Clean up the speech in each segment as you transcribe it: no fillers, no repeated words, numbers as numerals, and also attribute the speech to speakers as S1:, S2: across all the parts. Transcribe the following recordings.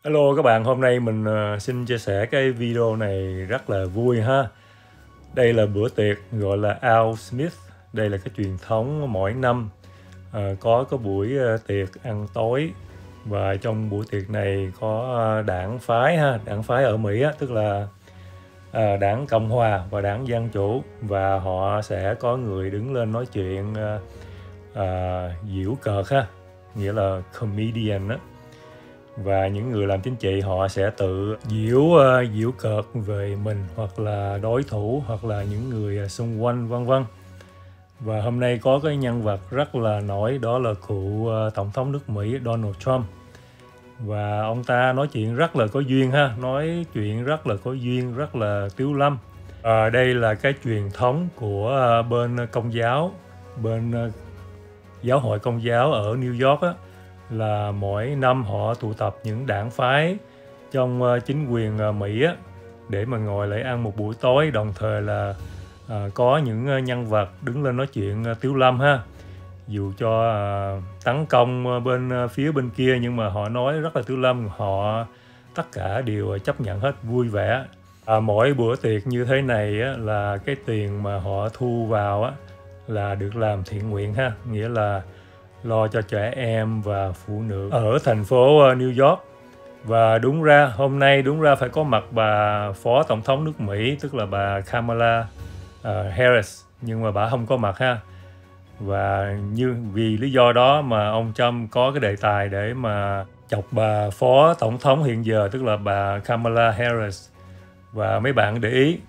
S1: Hello các bạn, hôm nay mình xin chia sẻ cái video này rất là vui ha. Đây là bữa tiệc gọi là Al Smith. Đây là cái truyền thống mỗi năm có cái buổi tiệc ăn tối, và trong buổi tiệc này có đảng phái ha, đảng phái ở Mỹ á, tức là đảng Cộng hòa và đảng Dân chủ, và họ sẽ có người đứng lên nói chuyện giễu cợt ha, nghĩa là comedian á. Và những người làm chính trị họ sẽ tự giễu cợt về mình hoặc là đối thủ hoặc là những người xung quanh vân vân. Và hôm nay có cái nhân vật rất là nổi, đó là cựu tổng thống nước Mỹ Donald Trump. Và ông ta nói chuyện rất là có duyên ha, nói chuyện rất là có duyên, rất là tiếu lâm. Đây là cái truyền thống của bên Công giáo, bên giáo hội Công giáo ở New York á, là mỗi năm họ tụ tập những đảng phái trong chính quyền Mỹ á, để mà ngồi lại ăn một buổi tối, đồng thời là có những nhân vật đứng lên nói chuyện tiếu lâm ha, dù cho tấn công phía bên kia, nhưng mà họ nói rất là tiếu lâm, họ tất cả đều chấp nhận hết, vui vẻ. Mỗi bữa tiệc như thế này á, là cái tiền mà họ thu vào á, là được làm thiện nguyện ha, nghĩa là lo cho trẻ em và phụ nữ ở thành phố New York. Và đúng ra hôm nay phải có mặt bà phó tổng thống nước Mỹ, tức là bà Kamala Harris, nhưng mà bà không có mặt ha. Và vì lý do đó mà ông Trump có cái đề tài để mà chọc bà phó tổng thống hiện giờ, tức là bà Kamala Harris. Và mấy bạn để ý,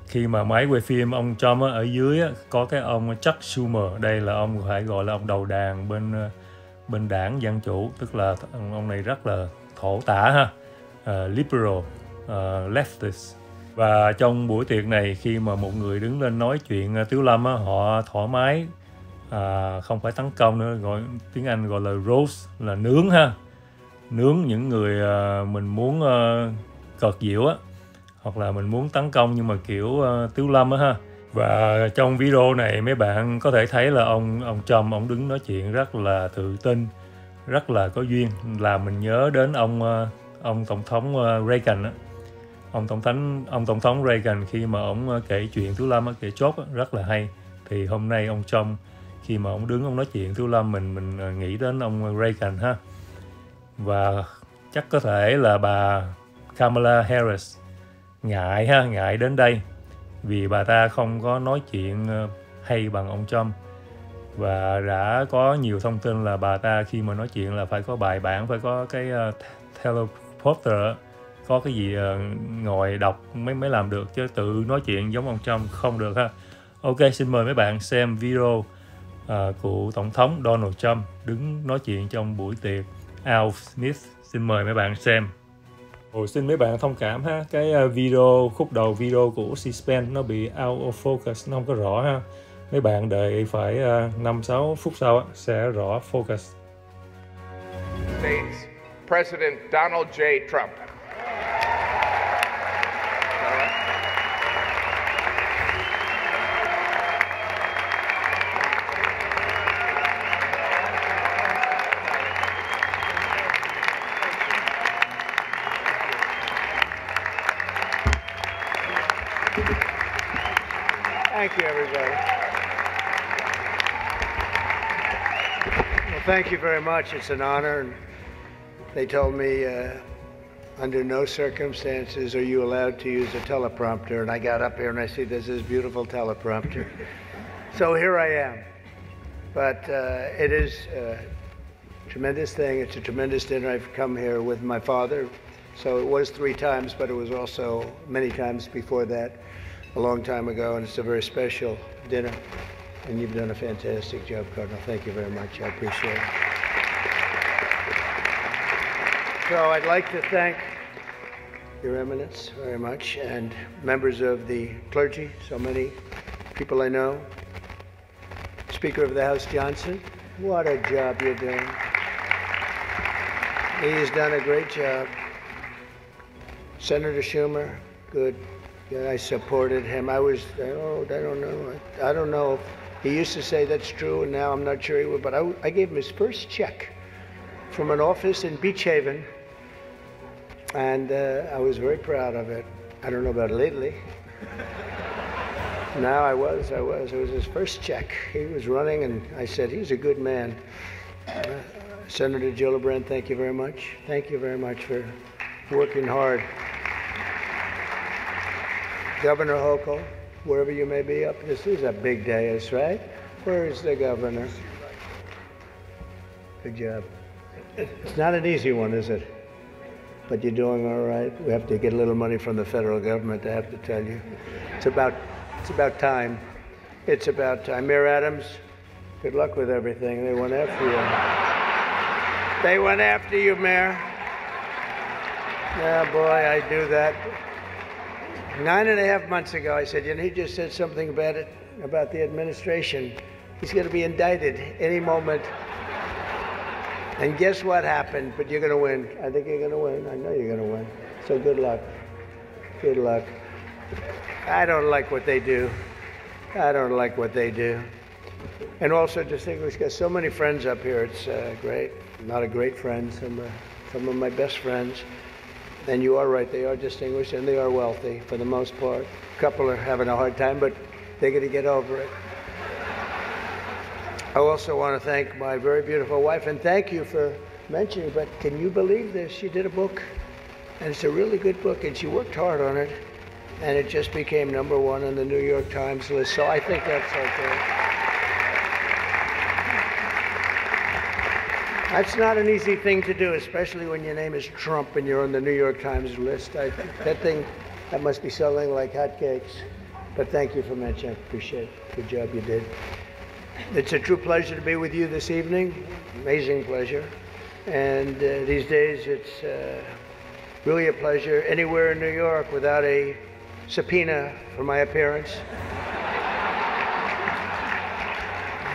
S1: khi mà máy quay phim ông Trump ở dưới có cái ông Chuck Schumer, đây là ông phải gọi là ông đầu đàn bên đảng Dân chủ, tức là ông này rất là thổ tả ha, liberal, leftist. Và trong buổi tiệc này, khi mà một người đứng lên nói chuyện tiếu lâm á, họ thoải mái, không phải tấn công nữa, gọi tiếng Anh gọi là roast, là nướng ha, nướng những người mình muốn cợt giễu á, hoặc là mình muốn tấn công nhưng mà kiểu tiếu lâm á ha. Và trong video này mấy bạn có thể thấy là ông Trump, ông đứng nói chuyện rất là tự tin, rất là có duyên, làm mình nhớ đến ông tổng thống Reagan á. Ông tổng thống Reagan khi mà ông kể chuyện tiếu lâm á, kể chốt á, rất là hay. Thì hôm nay ông Trump khi mà ông đứng ông nói chuyện tiếu lâm, mình nghĩ đến ông Reagan ha. Và chắc có thể là bà Kamala Harris ngại đến đây vì bà ta không có nói chuyện hay bằng ông Trump. Và đã có nhiều thông tin là bà ta khi mà nói chuyện là phải có bài bản, phải có cái teleprompter, có cái gì ngồi đọc mới làm được, chứ tự nói chuyện giống ông Trump không được ha. Ok, xin mời mấy bạn xem video của tổng thống Donald Trump đứng nói chuyện trong buổi tiệc Al Smith. Xin mời mấy bạn xem. Xin mấy bạn thông cảm ha, cái khúc đầu video của C-SPAN nó bị out of focus, nó không có rõ ha. Mấy bạn đợi phải 5-6 phút sau sẽ rõ focus.
S2: States President Donald J. Trump.
S3: Thank you, everybody. Well, thank you very much. It's an honor. And they told me under no circumstances are you allowed to use a teleprompter. And I got up here and I see this beautiful teleprompter. So here I am. But it is a tremendous thing. It's a tremendous dinner. I've come here with my father. So it was 3 times, but it was also many times before that, a long time ago, and it's a very special dinner. And you've done a fantastic job, Cardinal. Thank you very much. I appreciate it. So I'd like to thank Your Eminence very much, and members of the clergy, so many people I know. Speaker of the House Johnson, what a job you're doing. He's done a great job. Senator Schumer, good. Yeah, I supported him. I don't know. He used to say that's true, and now I'm not sure he would, but I gave him his first check from an office in Beach Haven And I was very proud of it. I don't know about lately. No, I was. It was his first check. He was running, and I said, he's a good man. Senator Gillibrand, thank you very much. Thank you very much for working hard. Governor Hochul, wherever you may be up, this is a big day, that's right. Where is the governor? Good job. It's not an easy one, is it? But you're doing all right. We have to get a little money from the federal government, I have to tell you. It's about time. It's about time. Mayor Adams, good luck with everything. They went after you. They went after you, Mayor. Yeah, boy, I do that. 9.5 months ago, I said, he just said something about the administration. He's going to be indicted any moment. And guess what happened? But you're going to win. I think you're going to win. I know you're going to win. So good luck. Good luck. I don't like what they do. I don't like what they do. And also distinguished, got so many friends up here. It's great. A lot of great friends. Some of my best friends. And you are right. They are distinguished and they are wealthy for the most part. A couple are having a hard time, but they're going to get over it. I also want to thank my very beautiful wife, and thank you for mentioning, but can you believe this? She did a book, and it's a really good book, and she worked hard on it, and it just became #1 on the New York Times list, so I think that's okay. That's not an easy thing to do, especially when your name is Trump and you're on the New York Times list. That must be selling like hotcakes. But thank you for mentioning. I appreciate it. Good job you did. It's a true pleasure to be with you this evening. Amazing pleasure. And these days, it's really a pleasure anywhere in New York without a subpoena for my appearance.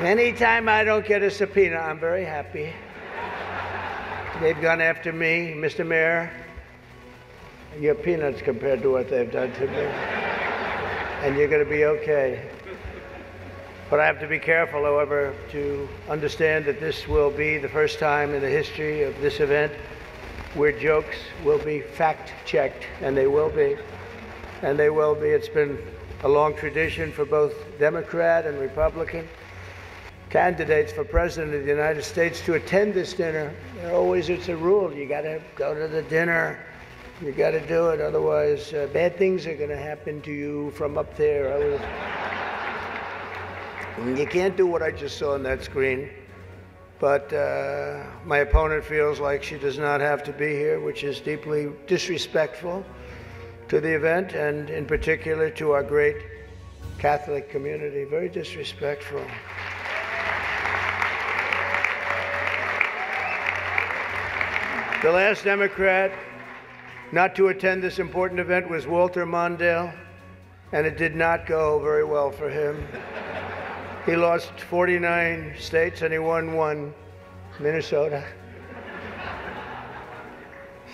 S3: Anytime I don't get a subpoena, I'm very happy. They've gone after me, Mr. Mayor. You're peanuts compared to what they've done to me. And you're going to be okay. But I have to be careful, however, to understand that this will be the first time in the history of this event where jokes will be fact-checked, and they will be. And they will be. It's been a long tradition for both Democrat and Republican candidates for President of the United States to attend this dinner. It's a rule. You got to go to the dinner. You got to do it. Otherwise, bad things are going to happen to you from up there. You can't do what I just saw on that screen, but my opponent feels like she does not have to be here, which is deeply disrespectful to the event and in particular to our great Catholic community. Very disrespectful. The last Democrat not to attend this important event was Walter Mondale, and it did not go very well for him. He lost 49 states and he won 1, Minnesota.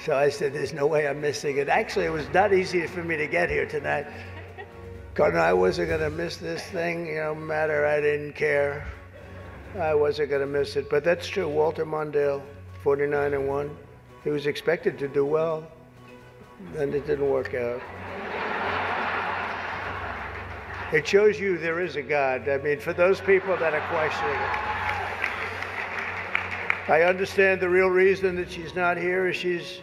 S3: So I said, there's no way I'm missing it. Actually, it was not easy for me to get here tonight. Because I wasn't going to miss this thing, no matter, I didn't care. I wasn't going to miss it. But that's true, Walter Mondale, 49-1. He was expected to do well, and it didn't work out. It shows you there is a God. I mean, for those people that are questioning it. I understand the real reason that she's not here is she's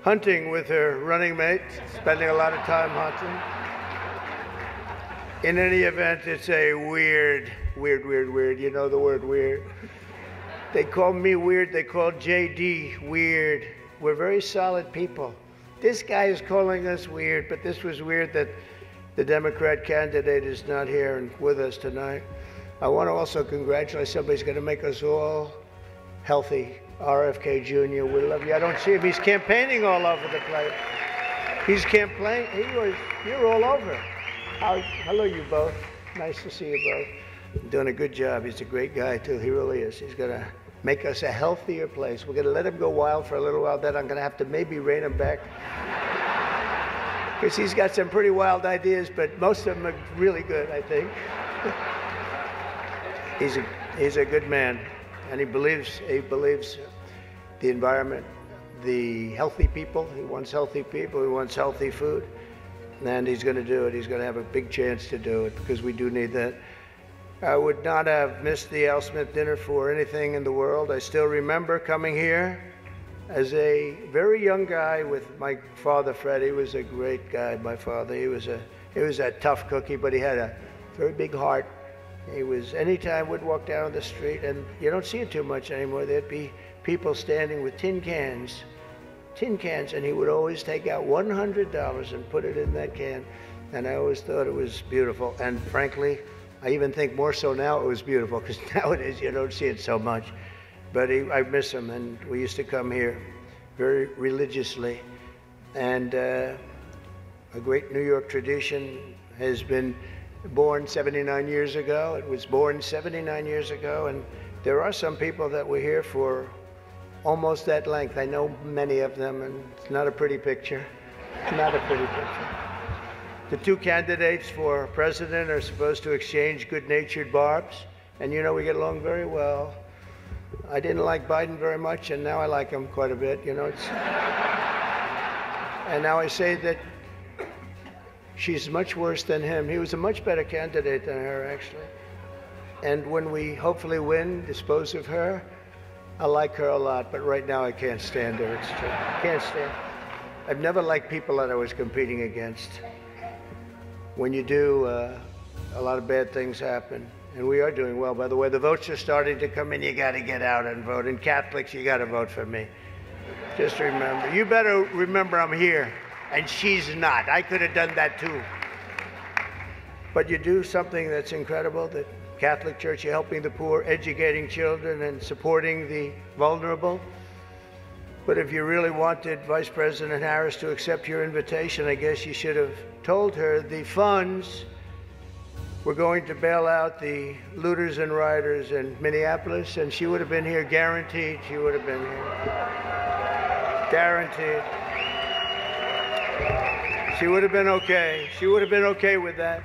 S3: hunting with her running mate, spending a lot of time hunting. In any event, it's a weird. You know the word weird. They call me weird. They call JD weird. We're very solid people. This guy is calling us weird, but this was weird that the Democrat candidate is not here and with us tonight. I want to also congratulate somebody's going to make us all healthy. RFK Jr., we love you. I don't see him. He's campaigning all over the place. He's campaigning. You're all over. Hello, you both. Nice to see you both. You're doing a good job. He's a great guy, too. He really is. He's going to make us a healthier place. We're going to let him go wild for a little while. Then I'm going to have to maybe rein him back. Because he's got some pretty wild ideas, but most of them are really good, I think. He's a good man, and he believes the environment, the healthy people. He wants healthy people. He wants healthy food. And he's going to do it. He's going to have a big chance to do it because we do need that. I would not have missed the Al Smith dinner for anything in the world. I still remember coming here as a very young guy with my father, Fred. He was a great guy, my father. He was a tough cookie, but he had a very big heart. He was, anytime we'd walk down the street, and you don't see it too much anymore, there'd be people standing with tin cans, and he would always take out $100 and put it in that can. And I always thought it was beautiful. And frankly, I even think more so now it was beautiful, because nowadays you don't see it so much. But I miss him, and we used to come here very religiously. And a great New York tradition has been born 79 years ago. It was born 79 years ago, and there are some people that were here for almost that length. I know many of them, and it's not a pretty picture. Not a pretty picture. The two candidates for president are supposed to exchange good-natured barbs, and you know we get along very well. I didn't like Biden very much, and now I like him quite a bit. You know, and now I say that she's much worse than him. He was a much better candidate than her, actually. And when we hopefully win, dispose of her, I like her a lot, but right now I can't stand her. It's true. I can't stand her. I've never liked people that I was competing against. When you do, a lot of bad things happen. And we are doing well. By the way, the votes are starting to come in. You got to get out and vote. And Catholics, you got to vote for me. Just remember. You better remember I'm here, and she's not. I could have done that too. But you do something that's incredible, the Catholic Church, you're helping the poor, educating children, and supporting the vulnerable. But if you really wanted Vice President Harris to accept your invitation, I guess you should have told her the funds were going to bail out the looters and rioters in Minneapolis, and she would have been here, guaranteed she would have been here. Guaranteed. She would have been okay. She would have been okay with that.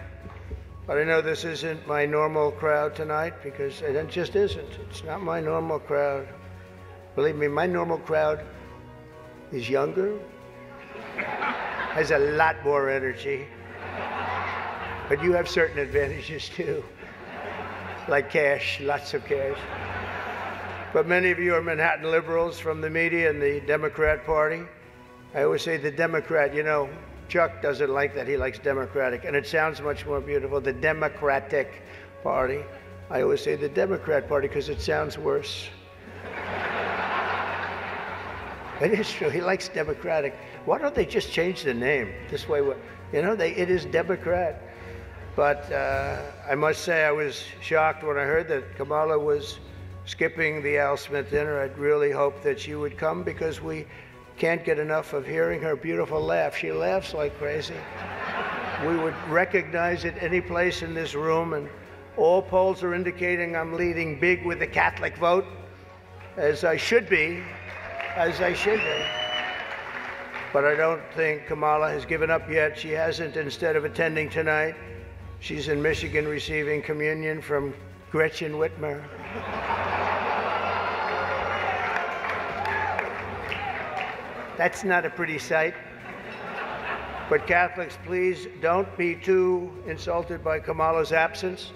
S3: But I know this isn't my normal crowd tonight, because it just isn't. It's not my normal crowd. Believe me, my normal crowd is younger, has a lot more energy, but you have certain advantages too, like cash, lots of cash. But many of you are Manhattan liberals from the media and the Democrat Party. I always say the Democrat, you know, Chuck doesn't like that. He likes Democratic, and it sounds much more beautiful, the Democratic Party. I always say the Democrat Party because it sounds worse. It is true. He likes Democratic. Why don't they just change the name? This way, you know, it is Democrat. But I must say I was shocked when I heard that Kamala was skipping the Al Smith dinner. I'd really hoped that she would come, because we can't get enough of hearing her beautiful laugh. She laughs like crazy. We would recognize it any place in this room, and all polls are indicating I'm leading big with the Catholic vote, as I should be, as I should be. But I don't think Kamala has given up yet. She hasn't. Instead of attending tonight, she's in Michigan receiving communion from Gretchen Whitmer. That's not a pretty sight. But Catholics, please don't be too insulted by Kamala's absence.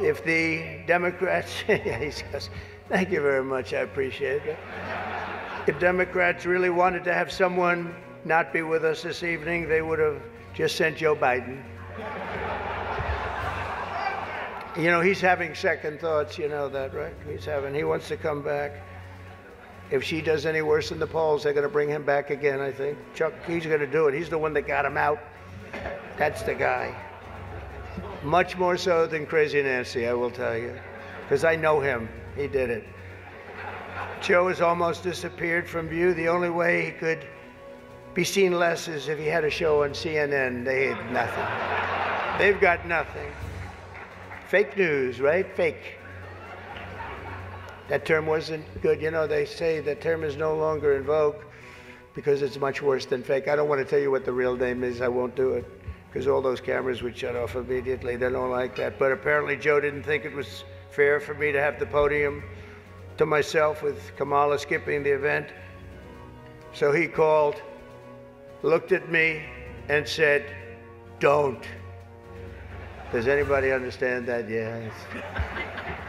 S3: If the Democrats, yeah, he says, thank you very much, I appreciate it. If Democrats really wanted to have someone not be with us this evening, they would have just sent Joe Biden. You know, he's having second thoughts, you know that, right? He wants to come back. If she does any worse in the polls, they're going to bring him back again, I think. Chuck, he's going to do it. He's the one that got him out. That's the guy. Much more so than Crazy Nancy, I will tell you, because I know him. He did it. Joe has almost disappeared from view. The only way he could be seen less is if he had a show on CNN. They had nothing. They've got nothing. Fake news, right? Fake. That term wasn't good. You know, they say that term is no longer in vogue because it's much worse than fake. I don't want to tell you what the real name is. I won't do it, because all those cameras would shut off immediately. They don't like that. But apparently Joe didn't think it was fair for me to have the podium to myself with Kamala skipping the event. So he called, looked at me, and said, "Don't." Does anybody understand that? Yeah.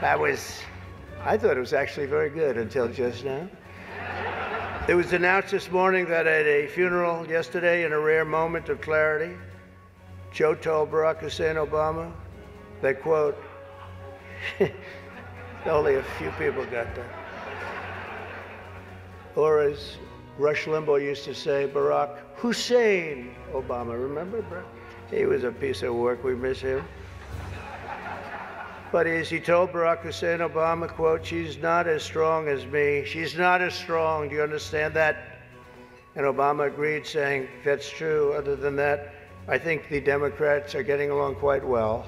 S3: I thought it was actually very good until just now. It was announced this morning that at a funeral yesterday, in a rare moment of clarity, Joe told Barack Hussein Obama that, quote, only a few people got that. Or as Rush Limbaugh used to say, Barack Hussein Obama. Remember, Barack? He was a piece of work. We miss him. But as he told Barack Hussein Obama, quote, "She's not as strong as me. She's not as strong. Do you understand that?" And Obama agreed, saying, "That's true. Other than that, I think the Democrats are getting along quite well."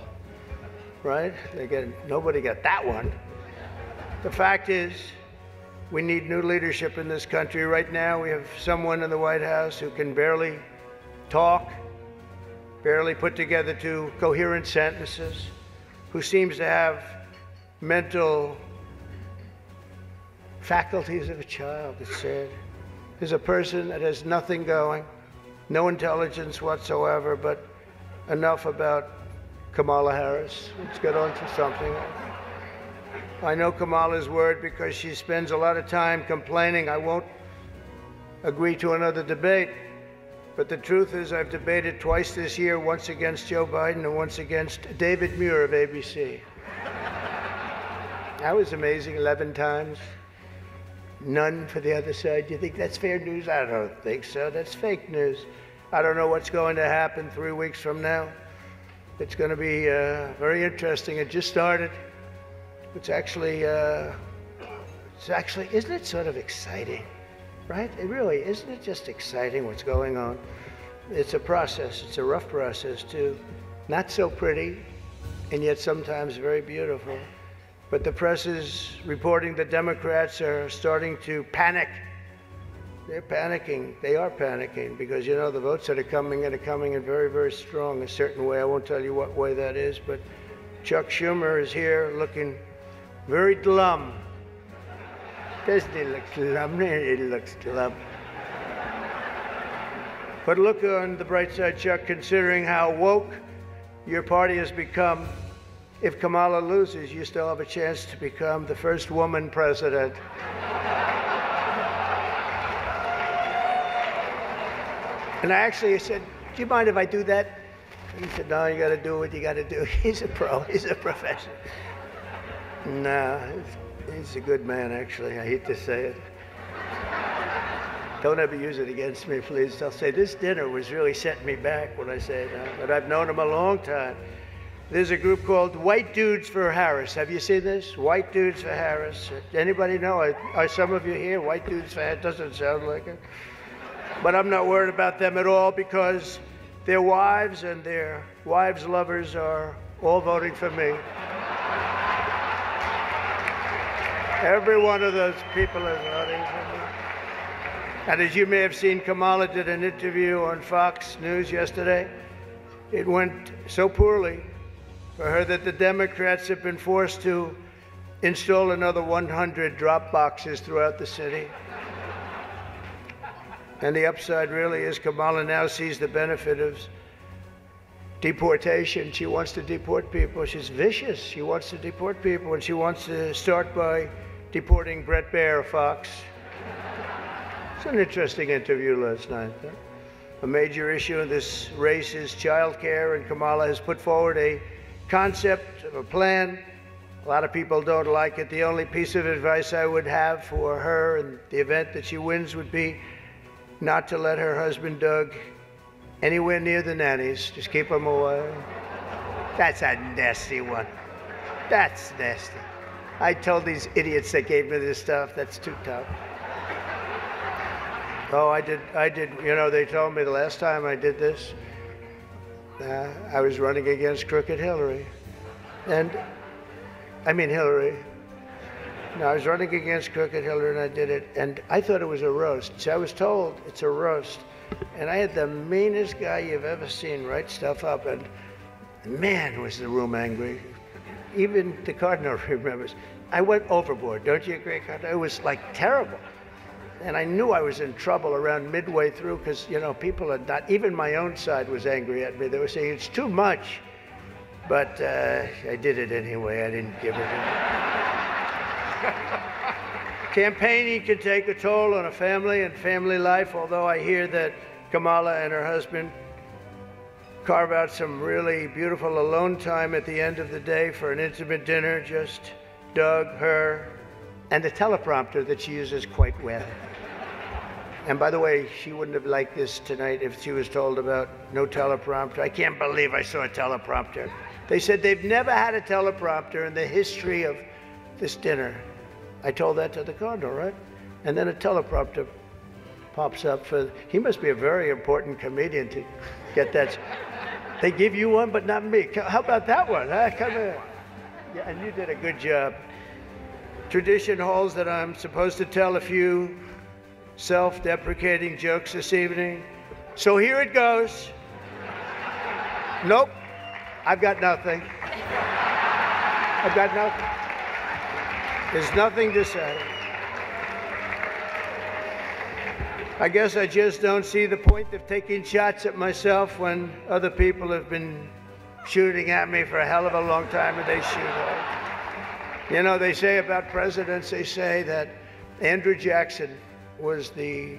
S3: Right? Nobody got that one. The fact is, we need new leadership in this country. Right now, we have someone in the White House who can barely talk, barely put together two coherent sentences, who seems to have mental faculties of a child, it's said. Is a person that has nothing going, no intelligence whatsoever, but enough about Kamala Harris. Let's get on to something. I know Kamala's word because she spends a lot of time complaining. I won't agree to another debate. But the truth is, I've debated twice this year, once against Joe Biden and once against David Muir of ABC. That was amazing, 11 times. None for the other side. Do you think that's fair news? I don't think so. That's fake news. I don't know what's going to happen 3 weeks from now. It's going to be very interesting. It just started. It's actually, isn't it sort of exciting? Right? It really, isn't it just exciting what's going on? It's a process. It's a rough process, too. Not so pretty, and yet sometimes very beautiful. But the press is reporting that Democrats are starting to panic. They're panicking. They are panicking because, you know, the votes that are coming in very, very strong a certain way. I won't tell you what way that is, but Chuck Schumer is here looking very glum. Doesn't he look glum? He looks glum. But look on the bright side, Chuck, considering how woke your party has become. If Kamala loses, you still have a chance to become the first woman president. And I actually said, "Do you mind if I do that?" He said, "No, you got to do what you got to do." He's a pro. He's a professional. No, he's a good man, actually. I hate to say it. Don't ever use it against me, please. They'll say, this dinner was really setting me back when I say that. But I've known him a long time. There's a group called White Dudes for Harris. Have you seen this? White Dudes for Harris. Anybody know? Are some of you here? White Dudes for Harris? Doesn't sound like it. But I'm not worried about them at all because their wives and their wives' lovers are all voting for me. Every one of those people is voting for me. And as you may have seen, Kamala did an interview on Fox News yesterday. It went so poorly for her that the Democrats have been forced to install another 100 drop boxes throughout the city. And the upside really is Kamala now sees the benefit of deportation. She wants to deport people. She's vicious. She wants to deport people, and she wants to start by deporting Bret Baier, Fox. It's an interesting interview last night. Huh? A major issue in this race is child care, and Kamala has put forward a concept of a plan. A lot of people don't like it. The only piece of advice I would have for her in the event that she wins would be not to let her husband, Doug, anywhere near the nannies. Just keep them away. That's a nasty one. That's nasty. I told these idiots that gave me this stuff, that's too tough. Oh, I did, you know, they told me the last time I did this, I was running against crooked Hillary. And, I mean Hillary. No, I was running against crooked Hillary and I did it, and I thought it was a roast. So I was told it's a roast. And I had the meanest guy you've ever seen write stuff up, and man, was the room angry. Even the Cardinal remembers. I went overboard, don't you agree, Cardinal? It was like terrible. And I knew I was in trouble around midway through because, you know, people had not, even my own side was angry at me. They were saying, it's too much. But I did it anyway. I didn't give it. Campaigning can take a toll on a family and family life, although I hear that Kamala and her husband carve out some really beautiful alone time at the end of the day for an intimate dinner, just Doug, her, and a teleprompter that she uses quite well. And by the way, she wouldn't have liked this tonight if she was told about no teleprompter. I can't believe I saw a teleprompter. They said they've never had a teleprompter in the history of this dinner. I told that to the condo, right? And then a teleprompter pops up for, he must be a very important comedian to get that. They give you one, but not me. How about that one? Huh? Come here. Yeah, and you did a good job. Tradition holds that I'm supposed to tell a few self-deprecating jokes this evening. So here it goes. Nope, I've got nothing. I've got nothing. There's nothing to say. I guess I just don't see the point of taking shots at myself when other people have been shooting at me for a hell of a long time and they shoot hard. You know, they say about presidents, they say that Andrew Jackson was the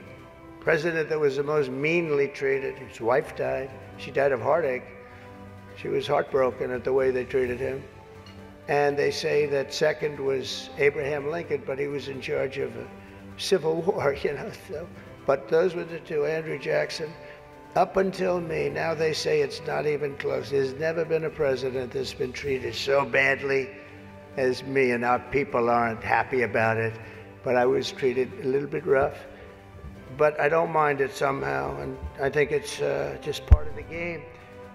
S3: president that was the most meanly treated. His wife died. She died of heartache. She was heartbroken at the way they treated him. And they say that second was Abraham Lincoln, but he was in charge of a civil war, you know. So, but those were the two, Andrew Jackson. Up until me, now they say it's not even close. There's never been a president that's been treated so badly as me, and our people aren't happy about it. But I was treated a little bit rough. But I don't mind it somehow, and I think it's just part of the game.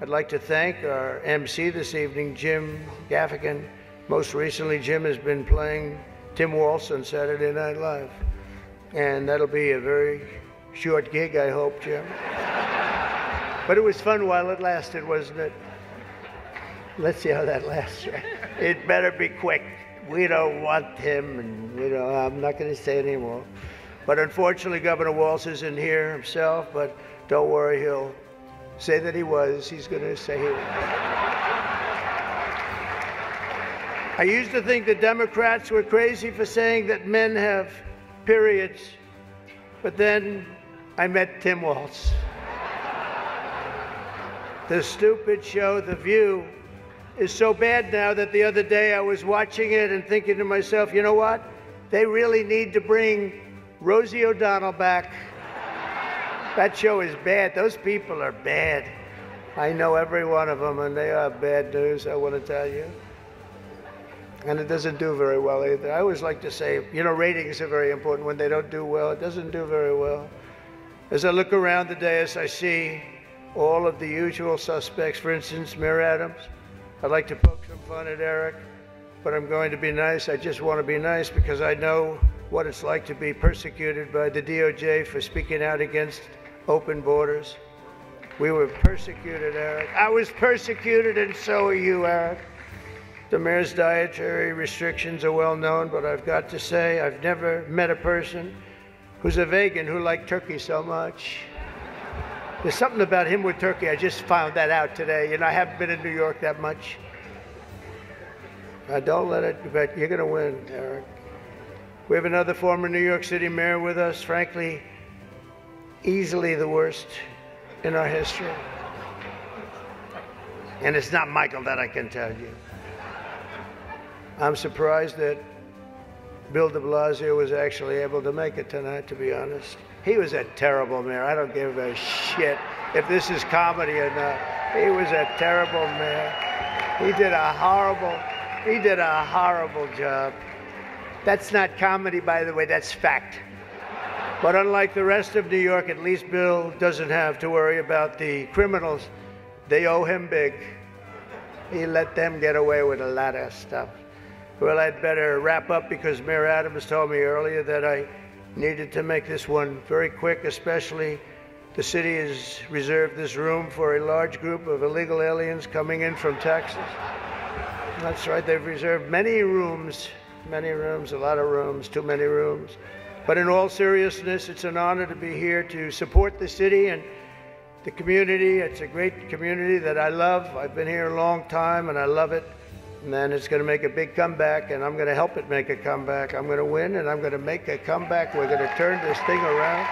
S3: I'd like to thank our MC this evening, Jim Gaffigan. Most recently, Jim has been playing Tim Waltz on Saturday Night Live. And that'll be a very short gig, I hope, Jim. But it was fun while it lasted, wasn't it? Let's see how that lasts. It better be quick. We don't want him, and we don't, I'm not going to say anymore. But unfortunately, Governor Waltz isn't here himself, but don't worry, he'll say that he was. He's going to say he was. I used to think the Democrats were crazy for saying that men have periods, but then I met Tim Waltz. The stupid show, The View, is so bad now that the other day I was watching it and thinking to myself, you know what? They really need to bring Rosie O'Donnell back. That show is bad. Those people are bad. I know every one of them, and they are bad news, I want to tell you. And it doesn't do very well either. I always like to say, you know, ratings are very important. When they don't do well, it doesn't do very well. As I look around the dais, I see all of the usual suspects. For instance, Mayor Adams. I'd like to poke some fun at Eric, but I'm going to be nice. I just want to be nice because I know what it's like to be persecuted by the DOJ for speaking out against open borders. We were persecuted, Eric. I was persecuted, and so are you, Eric. The mayor's dietary restrictions are well known, but I've got to say, I've never met a person who's a vegan who liked turkey so much. There's something about him with turkey. I just found that out today. You know, I haven't been in New York that much. Don't let it, but you're going to win, Eric. We have another former New York City mayor with us, frankly, easily the worst in our history. And it's not Michael, that I can tell you. I'm surprised that Bill de Blasio was actually able to make it tonight, to be honest. He was a terrible mayor. I don't give a shit if this is comedy or not. He was a terrible mayor. He did a horrible job. That's not comedy, by the way, that's fact. But unlike the rest of New York, at least Bill doesn't have to worry about the criminals. They owe him big. He let them get away with a lot of stuff. Well, I'd better wrap up because Mayor Adams told me earlier that I needed to make this one very quick, especially the city has reserved this room for a large group of illegal aliens coming in from Texas. That's right, they've reserved many rooms, a lot of rooms, too many rooms. But in all seriousness, it's an honor to be here to support the city and the community. It's a great community that I love. I've been here a long time and I love it. And then it's going to make a big comeback, and I'm going to help it make a comeback. I'm going to win, and I'm going to make a comeback. We're going to turn this thing around.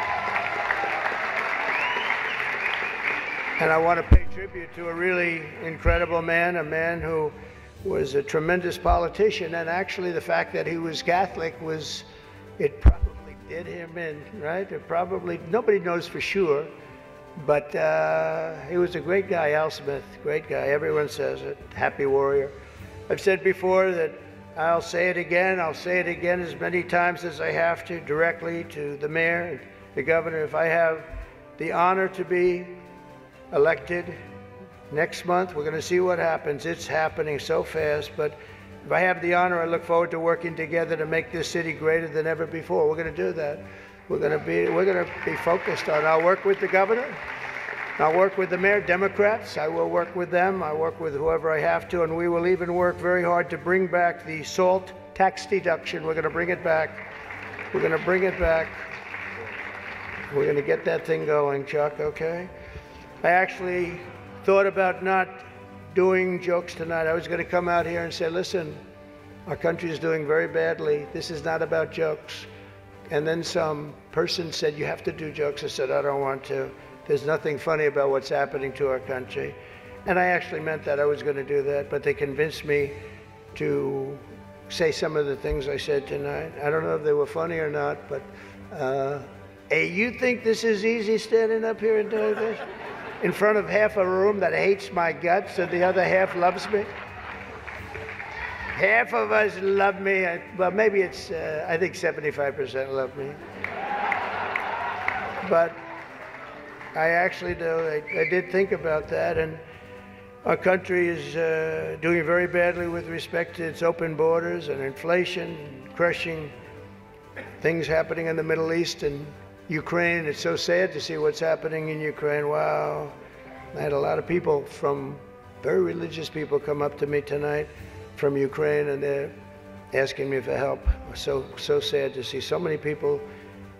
S3: And I want to pay tribute to a really incredible man, a man who was a tremendous politician. And actually, the fact that he was Catholic it probably did him in, right? It probably, nobody knows for sure. But he was a great guy, Al Smith, great guy. Everyone says it, happy warrior. I've said before that I'll say it again as many times as I have to, directly to the mayor and the governor. If I have the honor to be elected next month, we're going to see what happens. It's happening so fast, but if I have the honor, I look forward to working together to make this city greater than ever before. We're going to do that. We're going to be focused on. I'll work with the governor. I'll work with the mayor, Democrats. I will work with them. I work with whoever I have to, and we will even work very hard to bring back the SALT tax deduction. We're going to bring it back. We're going to bring it back. We're going to get that thing going, Chuck, okay? I actually thought about not doing jokes tonight. I was going to come out here and say, listen, our country is doing very badly. This is not about jokes. And then some person said, you have to do jokes. I said, I don't want to. There's nothing funny about what's happening to our country. And I actually meant that. I was going to do that, but they convinced me to say some of the things I said tonight. I don't know if they were funny or not, but hey, you think this is easy standing up here and doing this? In front of half a room that hates my guts and the other half loves me? Half of us love me. Well, maybe it's, I think 75% love me. But I actually do. I did think about that, and our country is doing very badly with respect to its open borders and inflation, crushing things happening in the Middle East and Ukraine. It's so sad to see what's happening in Ukraine. Wow. I had a lot of people very religious people come up to me tonight from Ukraine, and they're asking me for help. So sad to see so many people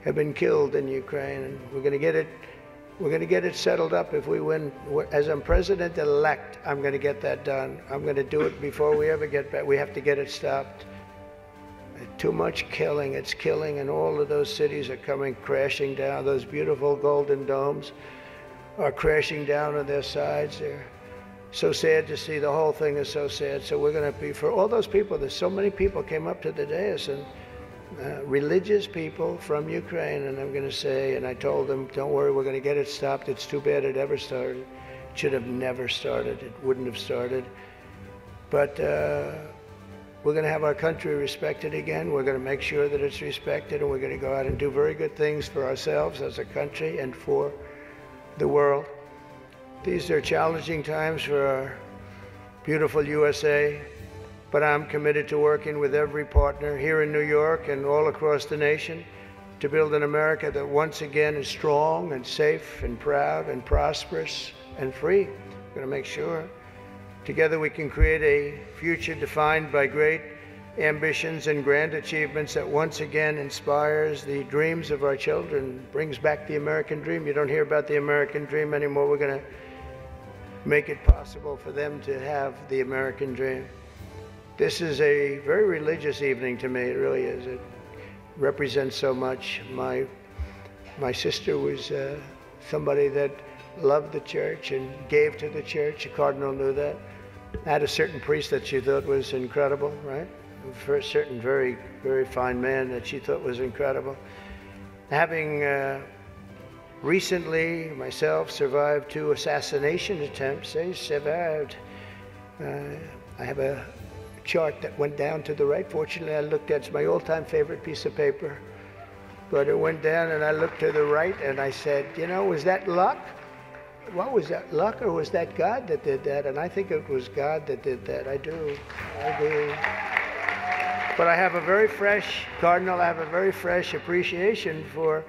S3: have been killed in Ukraine, and we're going to get it. We're going to get it settled up if we win. As I'm president-elect, I'm going to get that done. I'm going to do it before we ever get back. We have to get it stopped. Too much killing. It's killing, and all of those cities are coming crashing down. Those beautiful golden domes are crashing down on their sides. They're so sad to see. The whole thing is so sad. So we're going to be, for all those people, there's so many people came up to the dais, and religious people from Ukraine, and I'm going to say, and I told them, don't worry, we're going to get it stopped. It's too bad it ever started. It should have never started. It wouldn't have started. But we're going to have our country respected again. We're going to make sure that it's respected, and we're going to go out and do very good things for ourselves as a country and for the world. These are challenging times for our beautiful USA. But I'm committed to working with every partner here in New York and all across the nation to build an America that once again is strong and safe and proud and prosperous and free. We're going to make sure together we can create a future defined by great ambitions and grand achievements that once again inspires the dreams of our children, brings back the American dream. You don't hear about the American dream anymore. We're going to make it possible for them to have the American dream. This is a very religious evening to me, it really is. It represents so much. My sister was somebody that loved the church and gave to the church. The cardinal knew that. Had a certain priest that she thought was incredible, right? For a certain very, very fine man that she thought was incredible. Having recently, myself, survived 2 assassination attempts. They survived. I have a chart that went down to the right. Fortunately, I looked at, it's my all-time favorite piece of paper, but it went down and I looked to the right and I said, you know, was that luck? What was that, luck, or was that God that did that? And I think it was God that did that. I do. But I have a very fresh, Cardinal, I have a very fresh appreciation for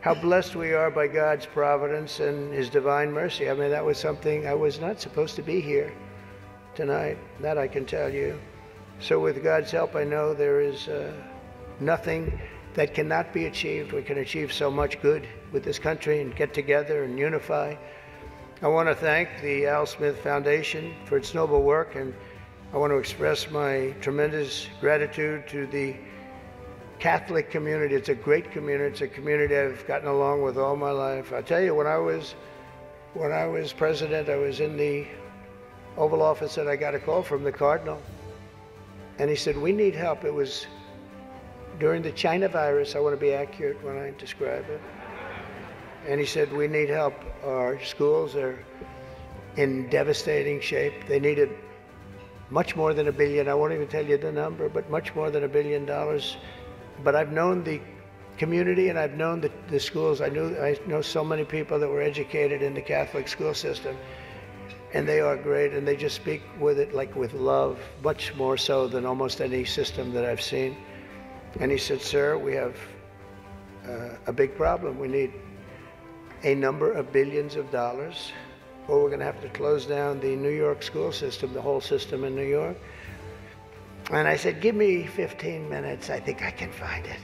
S3: how blessed we are by God's providence and His divine mercy. I mean, that was something, I was not supposed to be here tonight, that I can tell you. So with God's help, I know there is nothing that cannot be achieved. We can achieve so much good with this country and get together and unify. I want to thank the Al Smith Foundation for its noble work, and I want to express my tremendous gratitude to the Catholic community. It's a great community. It's a community I've gotten along with all my life. I'll tell you, when I was president, I was in the Oval Office and I got a call from the Cardinal. And he said, we need help. It was during the China virus. I want to be accurate when I describe it. And he said, we need help. Our schools are in devastating shape. They needed much more than $1 billion. I won't even tell you the number, but much more than $1 billion. But I've known the community and I've known the schools. I know so many people that were educated in the Catholic school system, and they are great, and they just speak with it like with love, much more so than almost any system that I've seen. And he said, sir, we have a big problem. We need a number of billions of dollars, or we're going to have to close down the New York school system, the whole system in New York. And I said, give me 15 minutes. I think I can find it.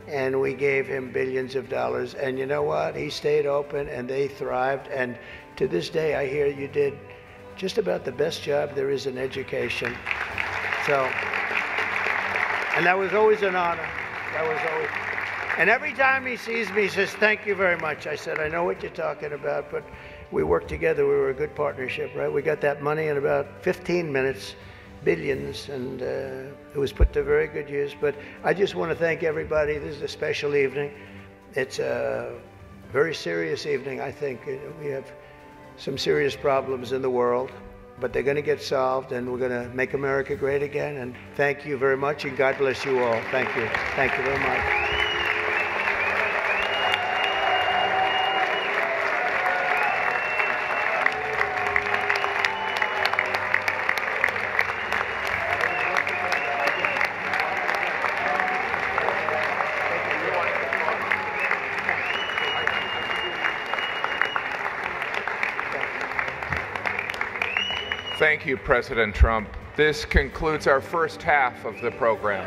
S3: And we gave him billions of dollars. And you know what? He stayed open and they thrived. And to this day, I hear you did just about the best job there is in education. So, and that was always an honor. That was always. And every time he sees me, he says, thank you very much. I said, I know what you're talking about, but we worked together. We were a good partnership, right? We got that money in about 15 minutes. Billions, and it was put to very good use. But I just want to thank everybody. This is a special evening. It's a very serious evening, I think. We have some serious problems in the world, but they're going to get solved, and we're going to make America great again. And thank you very much, and God bless you all. Thank you. Thank you very much.
S2: Thank you, President Trump. This concludes our first half of the program.